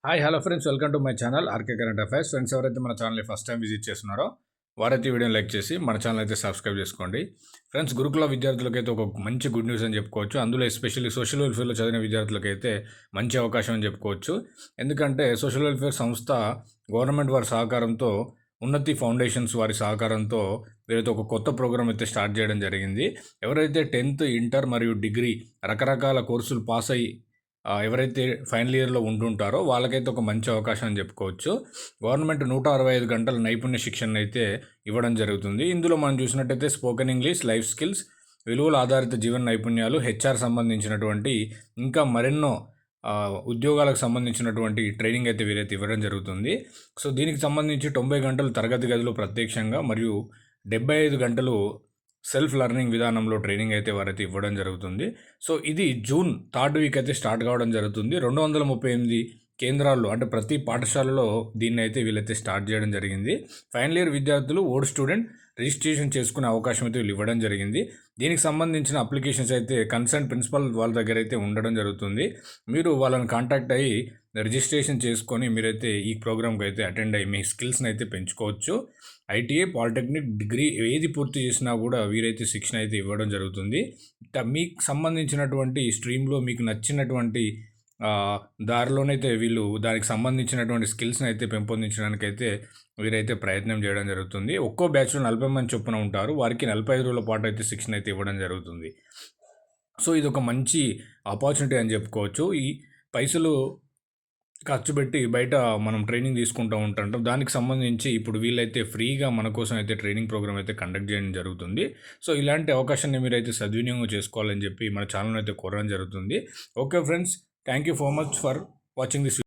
Hi hello friends, welcome to my channel RK current affairs. Friends, ఎవరైతే మన ఛానల్ని first time visit చేస్తున్నారో వారైతే వీడియోని లైక్ చేసి మన ఛానల్ అయితే సబ్స్క్రైబ్ చేసుకోండి. ఫ్రెండ్స్, గురుకుల విద్యార్థులకైతే ఒక మంచి గుడ్ న్యూస్ అని చెప్పుకోవచ్చు. అందులో ఎస్పెషల్లీ సోషల్ వెల్ఫేర్లో చదివిన విద్యార్థులకైతే మంచి అవకాశం అని చెప్పుకోవచ్చు. ఎందుకంటే సోషల్ వెల్ఫేర్ సంస్థ గవర్నమెంట్ వారి సహకారంతో, ఉన్నతి ఫౌండేషన్స్ వారి సహకారంతో వీరైతే ఒక కొత్త ప్రోగ్రామ్ అయితే స్టార్ట్ చేయడం జరిగింది. ఎవరైతే 10th, ఇంటర్ మరియు డిగ్రీ రకరకాల కోర్సులు పాస్ అయ్యి ఎవరైతే ఫైనల్ ఇయర్లో ఉంటుంటారో వాళ్ళకైతే ఒక మంచి అవకాశం అని చెప్పుకోవచ్చు. గవర్నమెంట్ 165 గంటల నైపుణ్య శిక్షణ అయితే ఇవ్వడం జరుగుతుంది. ఇందులో మనం చూసినట్టయితే స్పోకెన్ ఇంగ్లీష్, లైఫ్ స్కిల్స్, విలువల ఆధారిత జీవన నైపుణ్యాలు, హెచ్ఆర్ సంబంధించినటువంటి ఇంకా మరెన్నో ఉద్యోగాలకు సంబంధించినటువంటి ట్రైనింగ్ అయితే వీరైతే ఇవ్వడం జరుగుతుంది. సో దీనికి సంబంధించి 90 గంటలు తరగతి గదిలో ప్రత్యక్షంగా మరియు 75 గంటలు సెల్ఫ్ లెర్నింగ్ విధానంలో ట్రైనింగ్ అయితే వారైతే ఇవ్వడం జరుగుతుంది. సో ఇది జూన్ 3rd వీక్ అయితే స్టార్ట్ కావడం జరుగుతుంది. 238 కేంద్రాల్లో, అంటే ప్రతి పాఠశాలలో దీన్ని అయితే వీళ్ళైతే స్టార్ట్ చేయడం జరిగింది. ఫైనల్ ఇయర్ విద్యార్థులు, ఓల్డ్ స్టూడెంట్ రిజిస్ట్రేషన్ చేసుకునే అవకాశం అయితే వీళ్ళు ఇవ్వడం జరిగింది. దీనికి సంబంధించిన అప్లికేషన్స్ అయితే కన్సర్న్ ప్రిన్సిపల్ వాళ్ళ దగ్గర అయితే ఉండడం జరుగుతుంది. మీరు వాళ్ళని కాంటాక్ట్ అయ్యి రిజిస్ట్రేషన్ చేసుకొని మీరైతే ఈ ప్రోగ్రామ్కి అయితే అటెండ్ అయ్యి మీ స్కిల్స్ని అయితే పెంచుకోవచ్చు. ఐటీఐ, పాలిటెక్నిక్, డిగ్రీ ఏది పూర్తి చేసినా కూడా వీరైతే శిక్షణ అయితే ఇవ్వడం జరుగుతుంది. మీకు సంబంధించినటువంటి స్ట్రీమ్లో మీకు నచ్చినటువంటి దారిలోనైతే వీళ్ళు దానికి సంబంధించినటువంటి స్కిల్స్ని అయితే పెంపొందించడానికైతే వీరైతే ప్రయత్నం చేయడం జరుగుతుంది. ఒక్కో బ్యాచ్లో 40 మంది చొప్పున ఉంటారు. వారికి 45 రోజుల పాటు అయితే శిక్షణ అయితే ఇవ్వడం జరుగుతుంది. సో ఇది ఒక మంచి ఆపర్చునిటీ అని చెప్పుకోవచ్చు. ఈ పైసలు ఖర్చు పెట్టి బయట మనం ట్రైనింగ్ తీసుకుంటూ ఉంటాం. దానికి సంబంధించి ఇప్పుడు వీళ్ళైతే ఫ్రీగా మన కోసం అయితే ట్రైనింగ్ ప్రోగ్రామ్ అయితే కండక్ట్ చేయడం జరుగుతుంది. సో ఇలాంటి అవకాశాన్ని మీరైతే సద్వినియోగం చేసుకోవాలని చెప్పి మన ఛానల్ అయితే కోరడం జరుగుతుంది. Okay friends, thank you so much for watching this.